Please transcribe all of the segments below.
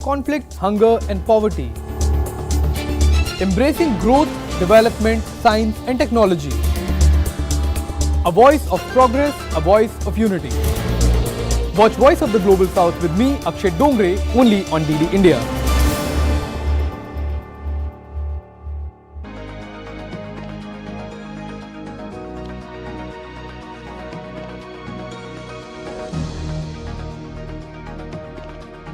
conflict, hunger and poverty. Embracing growth, development, science and technology. A voice of progress, a voice of unity. Watch Voice of the Global South with me, Akshay Dongre, only on DD India.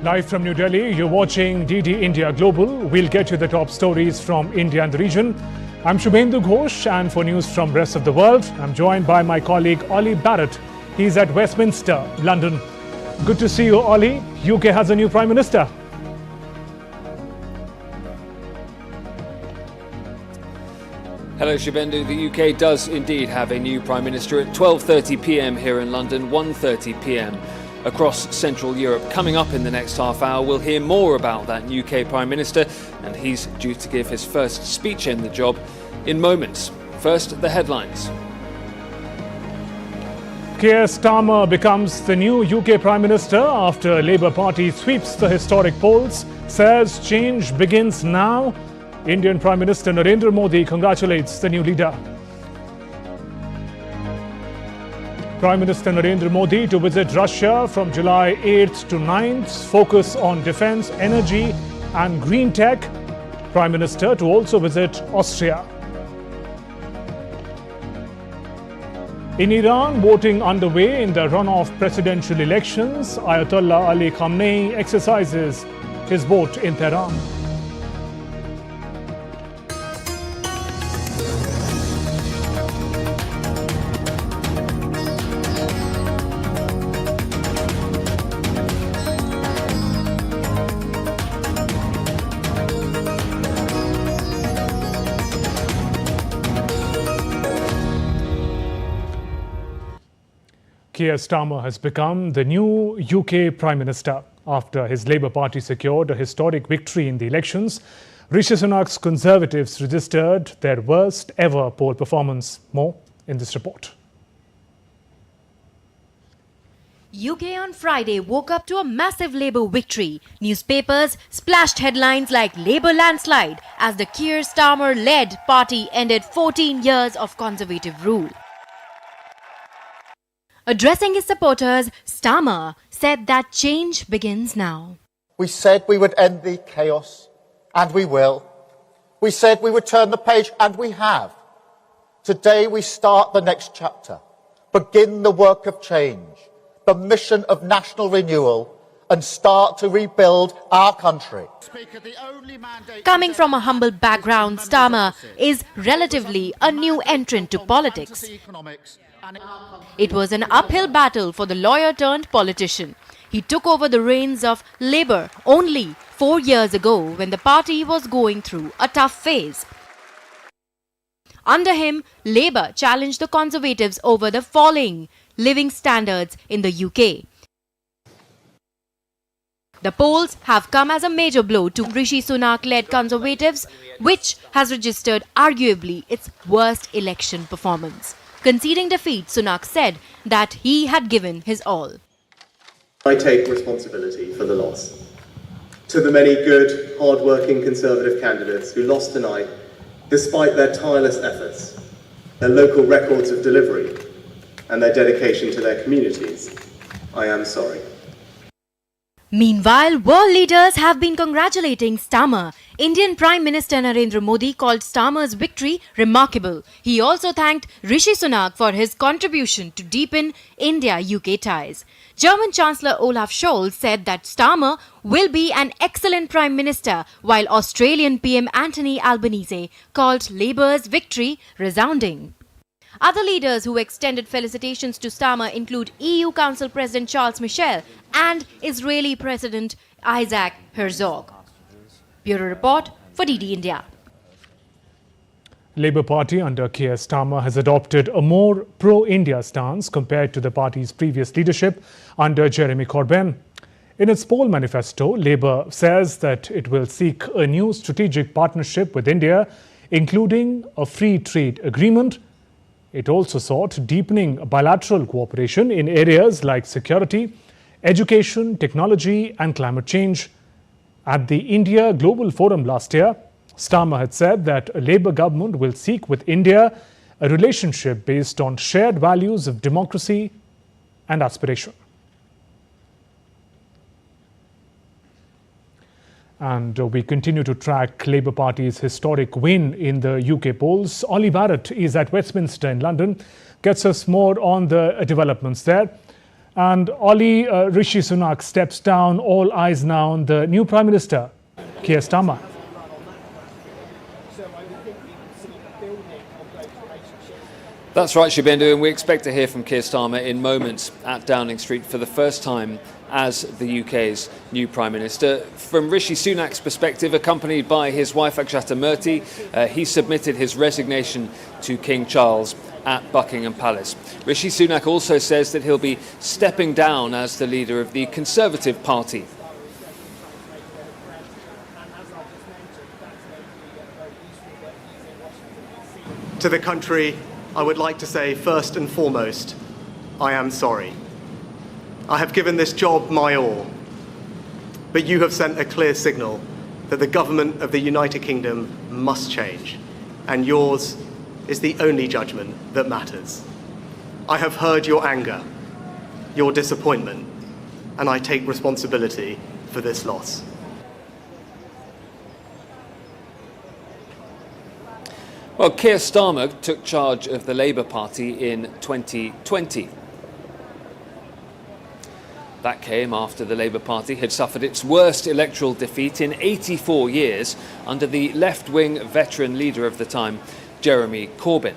Live from New Delhi, you're watching DD India Global. We'll get you the top stories from India and the region. I'm Shubhendu Ghosh, and for news from rest of the world, I'm joined by my colleague Ollie Barrett. He's at Westminster, London. Good to see you, Ollie. UK has a new Prime Minister. Hello Shubhendu, the UK does indeed have a new Prime Minister at 12:30 p.m. here in London, 1:30 p.m. across Central Europe. Coming up in the next half hour, we'll hear more about that UK Prime Minister, and he's due to give his first speech in the job in moments. First, the headlines. Keir Starmer becomes the new UK Prime Minister after Labour Party sweeps the historic polls, says change begins now. Indian Prime Minister Narendra Modi congratulates the new leader. Prime Minister Narendra Modi to visit Russia from July 8th to 9th, focus on defence, energy and green tech. Prime Minister to also visit Austria. In Iran, voting underway in the runoff presidential elections. Ayatollah Ali Khamenei exercises his vote in Tehran. Keir Starmer has become the new UK Prime Minister after his Labour Party secured a historic victory in the elections. Rishi Sunak's Conservatives registered their worst ever poll performance. More in this report. UK on Friday woke up to a massive Labour victory. Newspapers splashed headlines like Labour landslide as the Keir Starmer-led party ended 14 years of Conservative rule. Addressing his supporters, Starmer said that change begins now. We said we would end the chaos, and we will. We said we would turn the page, and we have. Today we start the next chapter, begin the work of change, the mission of national renewal, and start to rebuild our country. Coming from a humble background, Starmer is relatively a new entrant to politics. It was an uphill battle for the lawyer-turned-politician. He took over the reins of Labour only 4 years ago when the party was going through a tough phase. Under him, Labour challenged the Conservatives over the falling living standards in the UK. The polls have come as a major blow to Rishi Sunak-led Conservatives, which has registered arguably its worst election performance. Conceding defeat, Sunak said that he had given his all. I take responsibility for the loss. To the many good, hard-working Conservative candidates who lost tonight, despite their tireless efforts, their local records of delivery, and their dedication to their communities, I am sorry. Meanwhile, world leaders have been congratulating Starmer. Indian Prime Minister Narendra Modi called Starmer's victory remarkable. He also thanked Rishi Sunak for his contribution to deepen India-UK ties. German Chancellor Olaf Scholz said that Starmer will be an excellent Prime Minister, while Australian PM Anthony Albanese called Labour's victory resounding. Other leaders who extended felicitations to Starmer include EU Council President Charles Michel and Israeli President Isaac Herzog. Bureau Report for DD India. Labour Party under Keir Starmer has adopted a more pro-India stance compared to the party's previous leadership under Jeremy Corbyn. In its poll manifesto, Labour says that it will seek a new strategic partnership with India, including a free trade agreement. It also sought deepening bilateral cooperation in areas like security, education, technology and climate change. At the India Global Forum last year, Starmer had said that a Labour government will seek with India a relationship based on shared values of democracy and aspiration. And we continue to track Labour Party's historic win in the UK polls. Ollie Barrett is at Westminster in London, gets us more on the developments there. And Ollie, Rishi Sunak steps down, all eyes now on the new Prime Minister, Keir Starmer. That's right, Shubhendu, and we expect to hear from Keir Starmer in moments at Downing Street for the first time as the UK's new Prime Minister. From Rishi Sunak's perspective, accompanied by his wife Akshata Murthy, he submitted his resignation to King Charles at Buckingham Palace. Rishi Sunak also says that he'll be stepping down as the leader of the Conservative Party. To the country, I would like to say first and foremost, I am sorry. I have given this job my all, but you have sent a clear signal that the government of the United Kingdom must change, and yours is the only judgment that matters. I have heard your anger, your disappointment, and I take responsibility for this loss. Well, Keir Starmer took charge of the Labour Party in 2020. That came after the Labour Party had suffered its worst electoral defeat in 84 years under the left-wing veteran leader of the time, Jeremy Corbyn.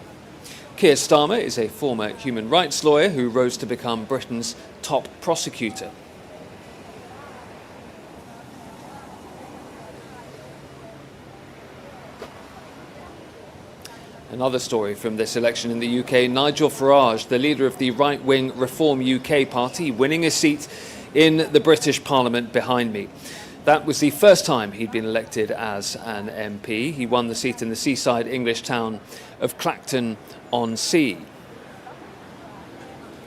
Keir Starmer is a former human rights lawyer who rose to become Britain's top prosecutor. Another story from this election in the UK, Nigel Farage, the leader of the right-wing Reform UK party, winning a seat in the British Parliament behind me. That was the first time he'd been elected as an MP. He won the seat in the seaside English town of Clacton-on-Sea.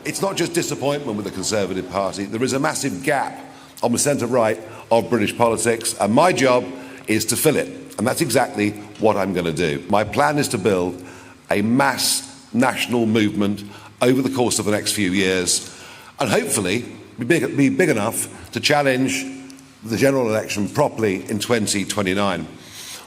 It's not just disappointment with the Conservative Party. There is a massive gap on the centre-right of British politics, and my job is to fill it. And that's exactly what I'm going to do. My plan is to build a mass national movement over the course of the next few years, and hopefully be big enough to challenge the general election properly in 2029.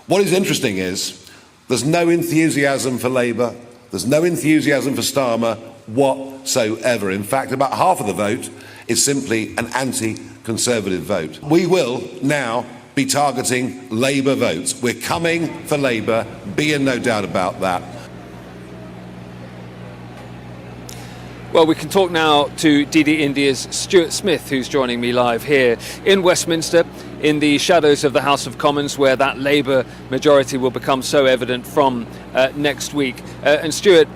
What is interesting is there's no enthusiasm for Labour, there's no enthusiasm for Starmer whatsoever. In fact, about half of the vote is simply an anti-Conservative vote. We will now be targeting Labour votes. We're coming for Labour, be in no doubt about that. Well, we can talk now to DD India's Stuart Smith, who's joining me live here in Westminster, in the shadows of the House of Commons, where that Labour majority will become so evident from next week. And Stuart,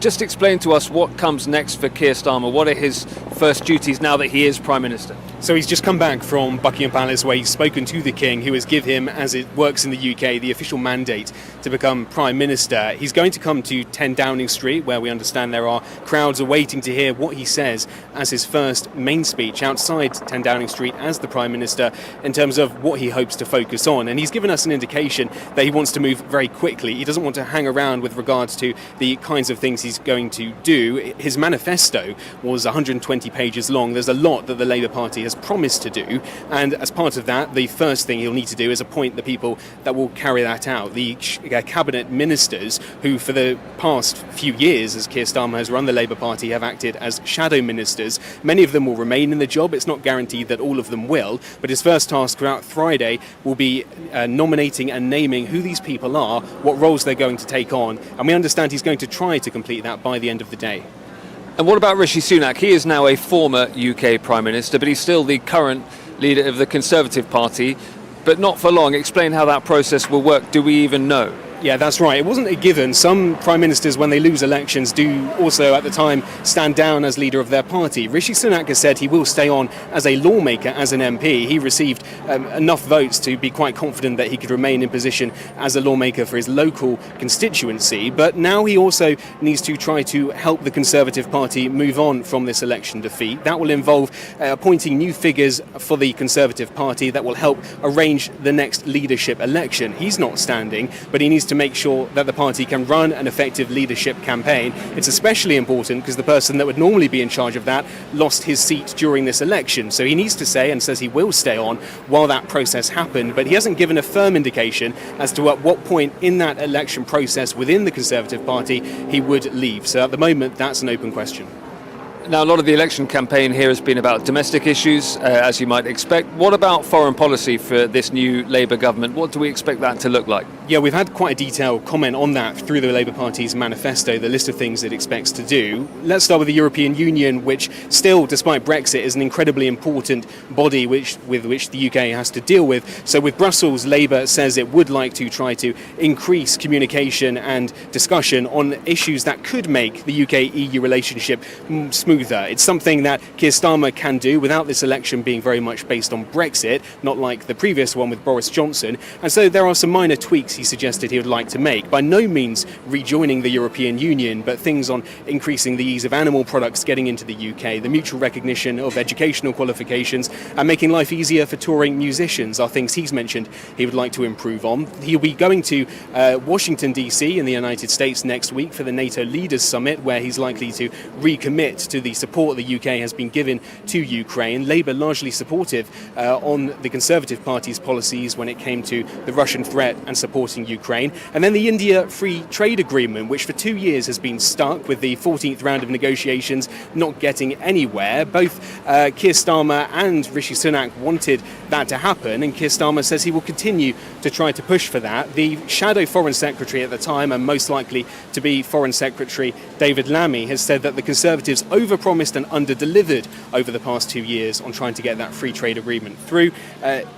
just explain to us what comes next for Keir Starmer. What are his first duties now that he is Prime Minister? So he's just come back from Buckingham Palace, where he's spoken to the King, who has given him, as it works in the UK, the official mandate to become Prime Minister. He's going to come to 10 Downing Street, where we understand there are crowds awaiting to hear what he says as his first main speech outside 10 Downing Street as the Prime Minister, in terms of what he hopes to focus on. And he's given us an indication that he wants to move very quickly. He doesn't want to hang around with regards to the kinds of things he's going to do. His manifesto was 120 pages long. There's a lot that the Labour Party has promised to do, and as part of that, the first thing he'll need to do is appoint the people that will carry that out, the cabinet ministers who for the past few years, as Keir Starmer has run the Labour Party, have acted as shadow ministers. Many of them will remain in the job. It's not guaranteed that all of them will, but his first task throughout Friday will be nominating and naming who these people are, what roles they're going to take on, and we understand he's going to try to complete that by the end of the day. And what about Rishi Sunak? He is now a former UK Prime Minister, but he's still the current leader of the Conservative Party, but not for long. Explain how that process will work. Do we even know? Yeah, that's right. It wasn't a given. Some prime ministers, when they lose elections, do also at the time stand down as leader of their party. Rishi Sunak has said he will stay on as a lawmaker, as an MP. He received enough votes to be quite confident that he could remain in position as a lawmaker for his local constituency. But now he also needs to try to help the Conservative Party move on from this election defeat. That will involve appointing new figures for the Conservative Party that will help arrange the next leadership election. He's not standing, but he needs to make sure that the party can run an effective leadership campaign. It's especially important because the person that would normally be in charge of that lost his seat during this election. So he needs to stay, and says he will stay on while that process happened, but he hasn't given a firm indication as to at what point in that election process within the Conservative Party he would leave. So at the moment, that's an open question. Now, a lot of the election campaign here has been about domestic issues, as you might expect. What about foreign policy for this new Labour government? What do we expect that to look like? Yeah, we've had quite a detailed comment on that through the Labour Party's manifesto, the list of things it expects to do. Let's start with the European Union, which still, despite Brexit, is an incredibly important body with which the UK has to deal with. So with Brussels, Labour says it would like to try to increase communication and discussion on issues that could make the UK-EU relationship smoother. It's something that Keir Starmer can do without this election being very much based on Brexit, not like the previous one with Boris Johnson. And so there are some minor tweaks he suggested he would like to make. By no means rejoining the European Union, but things on increasing the ease of animal products getting into the UK, the mutual recognition of educational qualifications, and making life easier for touring musicians are things he's mentioned he would like to improve on. He'll be going to Washington, D.C. in the United States next week for the NATO Leaders Summit, where he's likely to recommit to the support the UK has been given to Ukraine. Labour largely supportive on the Conservative Party's policies when it came to the Russian threat and supporting Ukraine. And then the India Free Trade Agreement, which for 2 years has been stuck with the 14th round of negotiations not getting anywhere. Both Keir Starmer and Rishi Sunak wanted that to happen, and Keir Starmer says he will continue to try to push for that. The shadow Foreign Secretary at the time, and most likely to be Foreign Secretary David Lammy, has said that the Conservatives overpromised and underdelivered over the past 2 years on trying to get that free trade agreement through.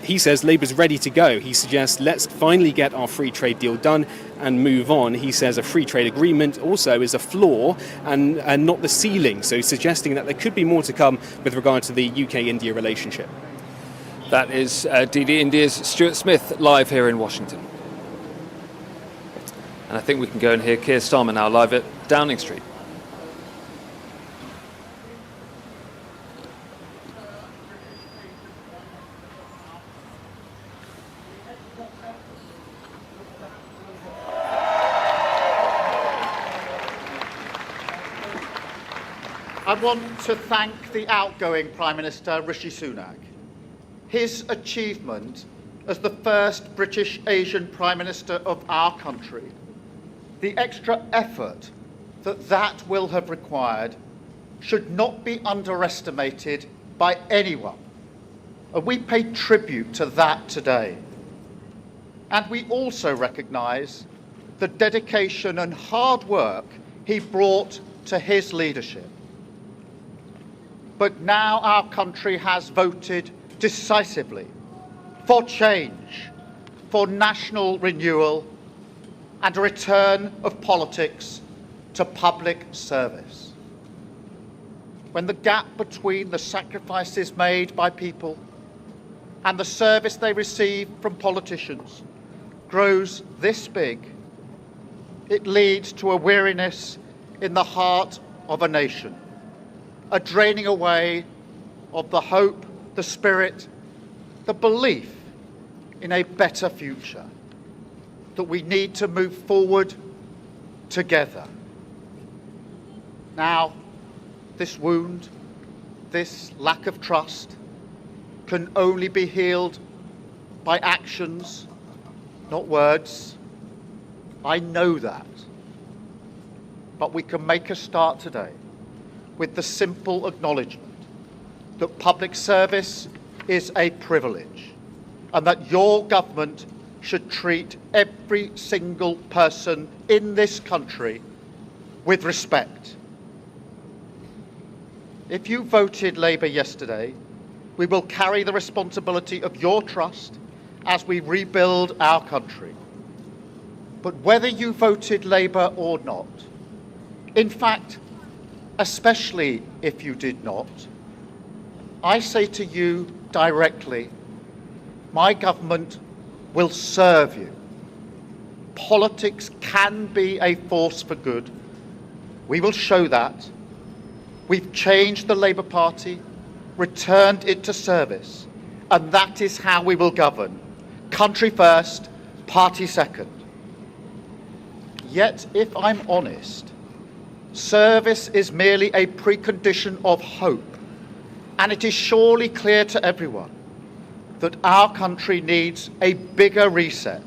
He says Labour's ready to go. He suggests let's finally get our free trade deal done and move on. He says a free trade agreement also is a floor and not the ceiling, so suggesting that there could be more to come with regard to the UK-India relationship. That is DD India's Stuart Smith live here in Washington. And I think we can go and hear Keir Starmer now live at Downing Street. I want to thank the outgoing Prime Minister, Rishi Sunak. His achievement as the first British Asian Prime Minister of our country, the extra effort that will have required, should not be underestimated by anyone. And we pay tribute to that today. And we also recognise the dedication and hard work he brought to his leadership. But now our country has voted decisively for change, for national renewal, and a return of politics to public service. When the gap between the sacrifices made by people and the service they receive from politicians grows this big, it leads to a weariness in the heart of a nation, a draining away of the hope, the spirit, the belief in a better future, that we need to move forward together. Now, this wound, this lack of trust, can only be healed by actions, not words. I know that. But we can make a start today with the simple acknowledgement that public service is a privilege and that your government should treat every single person in this country with respect. If you voted Labour yesterday, we will carry the responsibility of your trust as we rebuild our country. But whether you voted Labour or not, in fact, especially if you did not, I say to you directly, my government will serve you. Politics can be a force for good. We will show that. We've changed the Labour Party, returned it to service, and that is how we will govern. Country first, party second. Yet, if I'm honest, service is merely a precondition of hope, and it is surely clear to everyone that our country needs a bigger reset,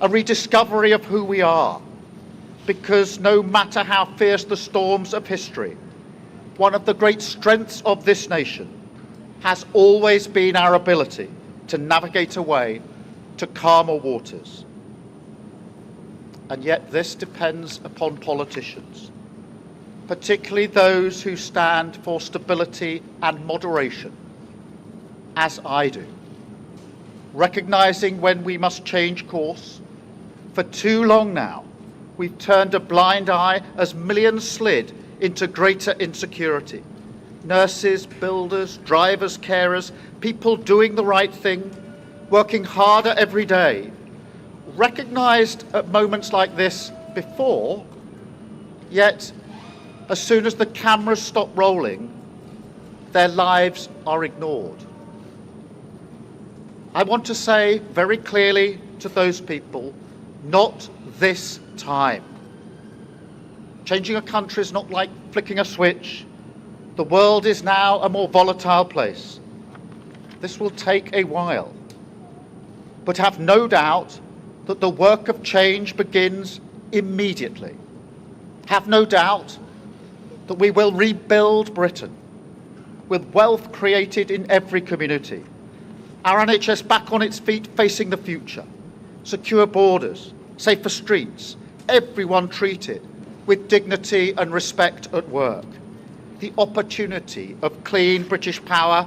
a rediscovery of who we are, because no matter how fierce the storms of history, one of the great strengths of this nation has always been our ability to navigate a way to calmer waters. And yet this depends upon politicians, particularly those who stand for stability and moderation, as I do, recognising when we must change course. For too long now, we've turned a blind eye as millions slid into greater insecurity. Nurses, builders, drivers, carers, people doing the right thing, working harder every day, recognised at moments like this before, yet as soon as the cameras stop rolling, their lives are ignored. I want to say very clearly to those people, not this time. Changing a country is not like flicking a switch. The world is now a more volatile place. This will take a while. But have no doubt that the work of change begins immediately. Have no doubt that we will rebuild Britain with wealth created in every community, our NHS back on its feet facing the future, secure borders, safer streets, everyone treated with dignity and respect at work, the opportunity of clean British power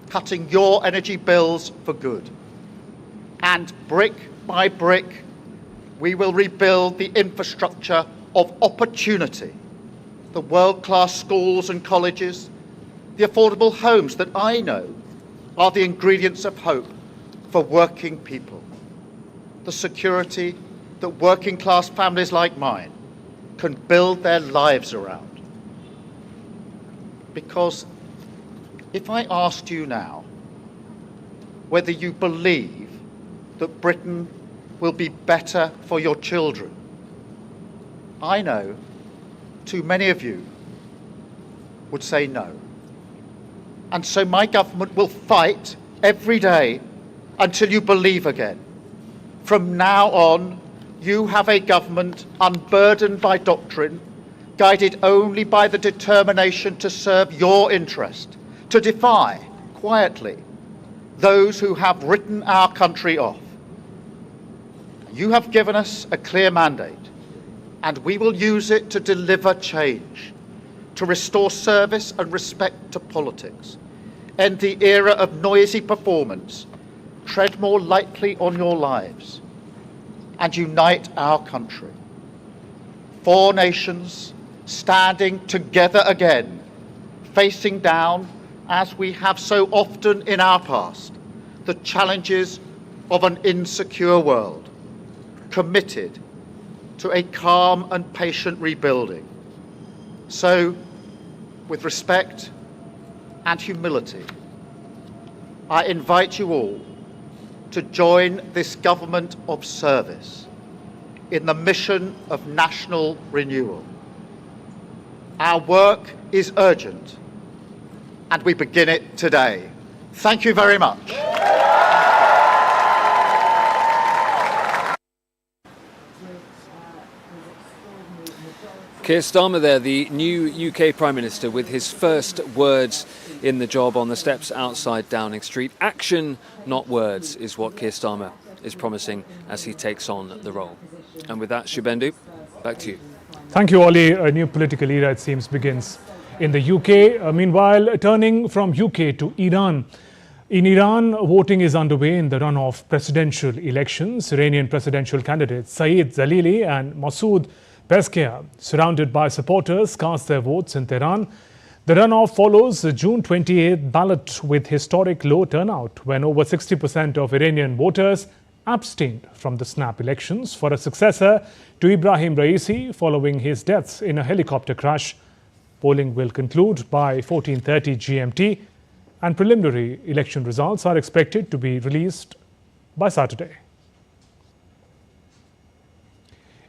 cutting your energy bills for good. And brick by brick, we will rebuild the infrastructure of opportunity, the world-class schools and colleges, the affordable homes that I know are the ingredients of hope for working people, the security that working class families like mine can build their lives around. Because if I asked you now whether you believe that Britain will be better for your children, I know too many of you would say no. And so my government will fight every day until you believe again. From now on, you have a government unburdened by doctrine, guided only by the determination to serve your interest, to defy, quietly, those who have written our country off. You have given us a clear mandate, and we will use it to deliver change, to restore service and respect to politics, end the era of noisy performance, tread more lightly on your lives, and unite our country. 4 nations standing together again, facing down, as we have so often in our past, the challenges of an insecure world, committed to a calm and patient rebuilding. So, with respect and humility, I invite you all to join this government of service in the mission of national renewal. Our work is urgent, and we begin it today. Thank you very much. Keir Starmer there, the new UK Prime Minister, with his first words in the job on the steps outside Downing Street. Action, not words, is what Keir Starmer is promising as he takes on the role. And with that, Shubendu, back to you. Thank you, Ollie. A new political era, it seems, begins in the UK. Meanwhile, turning from UK to Iran. In Iran, voting is underway in the runoff presidential elections. Iranian presidential candidates Saeed Zalili and Masoud Pezeshkian, surrounded by supporters, cast their votes in Tehran. The runoff follows the June 28th ballot with historic low turnout, when over 60% of Iranian voters abstained from the snap elections for a successor to Ibrahim Raisi following his death in a helicopter crash. Polling will conclude by 14:30 GMT, and preliminary election results are expected to be released by Saturday.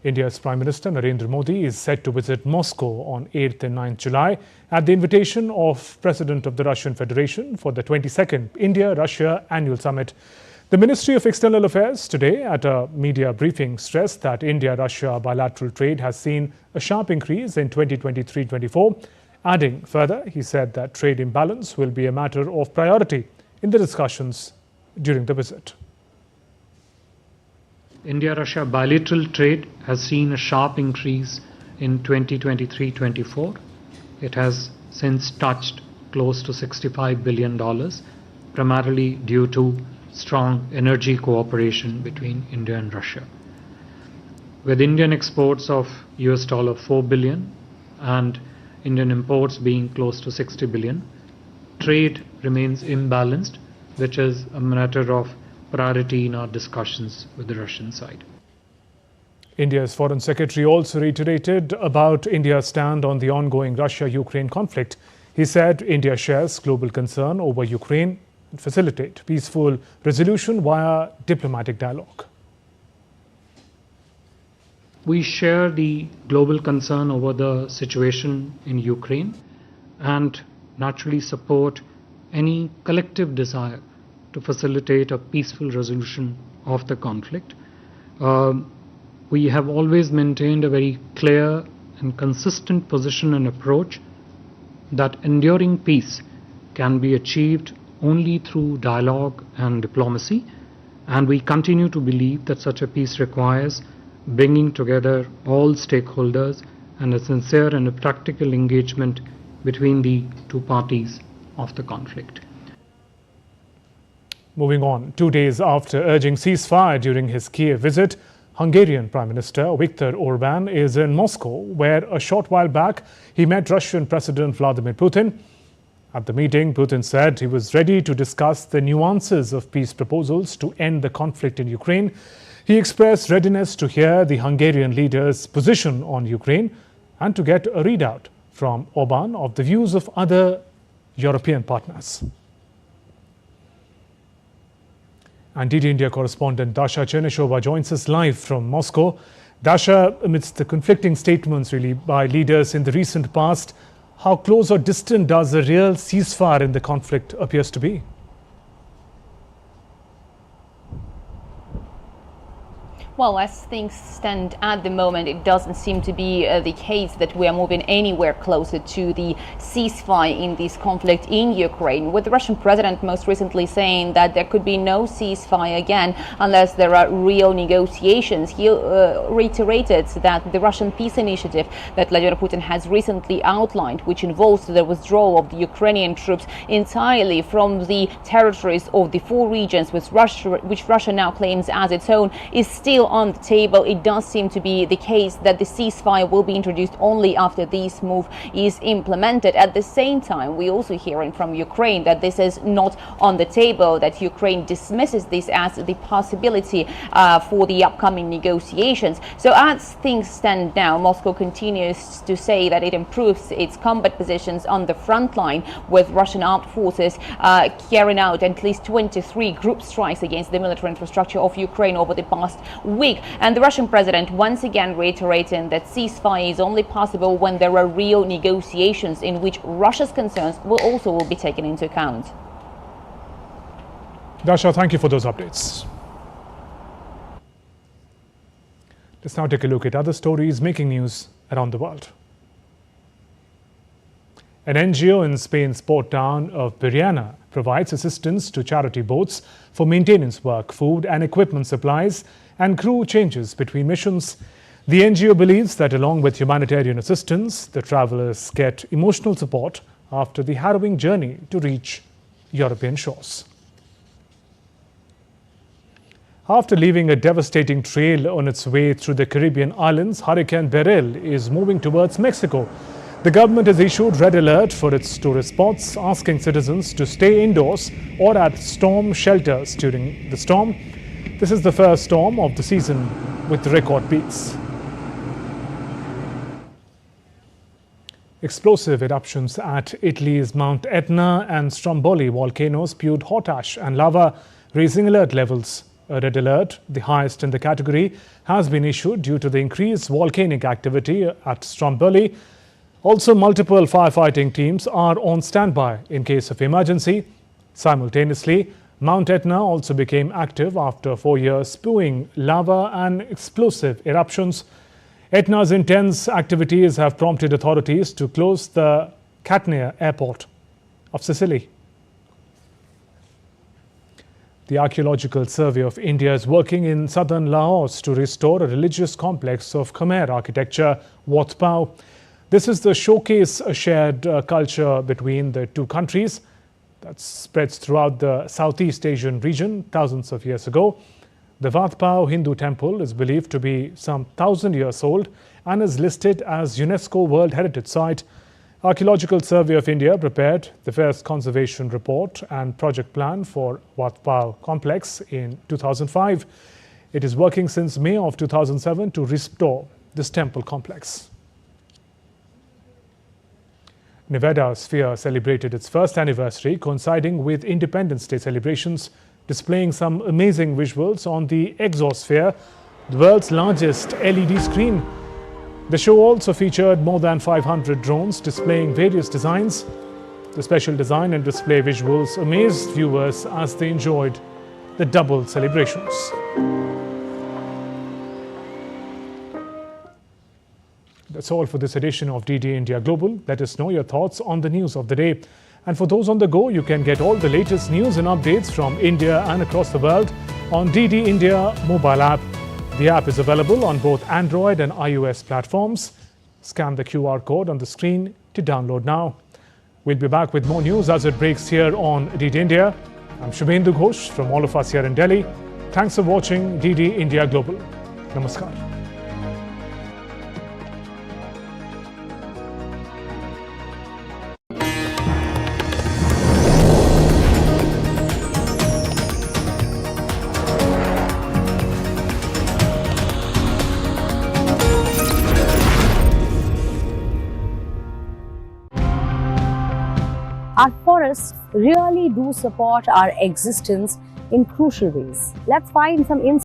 India's Prime Minister Narendra Modi is set to visit Moscow on 8th and 9th July at the invitation of President of the Russian Federation for the 22nd India-Russia Annual Summit. The Ministry of External Affairs today at a media briefing stressed that India-Russia bilateral trade has seen a sharp increase in 2023-24. Adding further, he said that trade imbalance will be a matter of priority in the discussions during the visit. India-Russia bilateral trade has seen a sharp increase in 2023-24. It has since touched close to $65 billion, primarily due to strong energy cooperation between India and Russia. With Indian exports of $4 billion and Indian imports being close to $60 billion, trade remains imbalanced, which is a matter of priority in our discussions with the Russian side. India's Foreign Secretary also reiterated about India's stand on the ongoing Russia-Ukraine conflict. He said India shares global concern over Ukraine and facilitate peaceful resolution via diplomatic dialogue. We share the global concern over the situation in Ukraine and naturally support any collective desire to facilitate a peaceful resolution of the conflict. We have always maintained a very clear and consistent position and approach that enduring peace can be achieved only through dialogue and diplomacy, and we continue to believe that such a peace requires bringing together all stakeholders and a sincere and a practical engagement between the two parties of the conflict. Moving on, 2 days after urging ceasefire during his Kiev visit, Hungarian Prime Minister Viktor Orbán is in Moscow, where a short while back he met Russian President Vladimir Putin. At the meeting, Putin said he was ready to discuss the nuances of peace proposals to end the conflict in Ukraine. He expressed readiness to hear the Hungarian leader's position on Ukraine and to get a readout from Orbán of the views of other European partners. And DD India correspondent Dasha Cherneshova joins us live from Moscow. Dasha, amidst the conflicting statements really by leaders in the recent past, how close or distant does a real ceasefire in the conflict appears to be? Well, as things stand at the moment, it doesn't seem to be the case that we are moving anywhere closer to the ceasefire in this conflict in Ukraine, with the Russian president most recently saying that there could be no ceasefire again unless there are real negotiations. He reiterated that the Russian peace initiative that Vladimir Putin has recently outlined, which involves the withdrawal of the Ukrainian troops entirely from the territories of the four regions which Russia now claims as its own, is still on the table. It does seem to be the case that the ceasefire will be introduced only after this move is implemented. At the same time, we also hearing from Ukraine that this is not on the table, that Ukraine dismisses this as the possibility for the upcoming negotiations. So as things stand now, Moscow continues to say that it improves its combat positions on the front line, with Russian armed forces carrying out at least 23 group strikes against the military infrastructure of Ukraine over the past week. And the Russian president once again reiterating that ceasefire is only possible when there are real negotiations in which Russia's concerns will be taken into account. Dasha, thank you for those updates. Let's now take a look at other stories making news around the world. An NGO in Spain's port town of Piriana provides assistance to charity boats for maintenance work, food and equipment supplies, and crew changes between missions. The NGO believes that along with humanitarian assistance, the travelers get emotional support after the harrowing journey to reach European shores. After leaving a devastating trail on its way through the Caribbean islands, Hurricane Beryl is moving towards Mexico. The government has issued red alert for its tourist spots, asking citizens to stay indoors or at storm shelters during the storm. This is the first storm of the season with record peaks. Explosive eruptions at Italy's Mount Etna and Stromboli volcanoes spewed hot ash and lava, raising alert levels. A red alert, the highest in the category, has been issued due to the increased volcanic activity at Stromboli. Also, multiple firefighting teams are on standby in case of emergency. Simultaneously, Mount Etna also became active after 4 years spewing lava and explosive eruptions. Etna's intense activities have prompted authorities to close the Catania airport of Sicily. The Archaeological Survey of India is working in southern Laos to restore a religious complex of Khmer architecture, Wat Pao. This is to showcase a shared culture between the two countries that spreads throughout the Southeast Asian region thousands of years ago. The Wat Pao Hindu temple is believed to be some 1,000 years old and is listed as UNESCO World Heritage Site. Archaeological Survey of India prepared the first conservation report and project plan for Wat Pao complex in 2005. It is working since May of 2007 to restore this temple complex. Nevada Sphere celebrated its first anniversary coinciding with Independence Day celebrations, displaying some amazing visuals on the Exosphere, the world's largest LED screen. The show also featured more than 500 drones displaying various designs. The special design and display visuals amazed viewers as they enjoyed the double celebrations. That's all for this edition of DD India Global. Let us know your thoughts on the news of the day. And for those on the go, you can get all the latest news and updates from India and across the world on DD India mobile app. The app is available on both Android and iOS platforms. Scan the QR code on the screen to download now. We'll be back with more news as it breaks here on DD India. I'm Shubhendu Ghosh from all of us here in Delhi. Thanks for watching DD India Global. Namaskar. Our forests really do support our existence in crucial ways. Let's find some insights.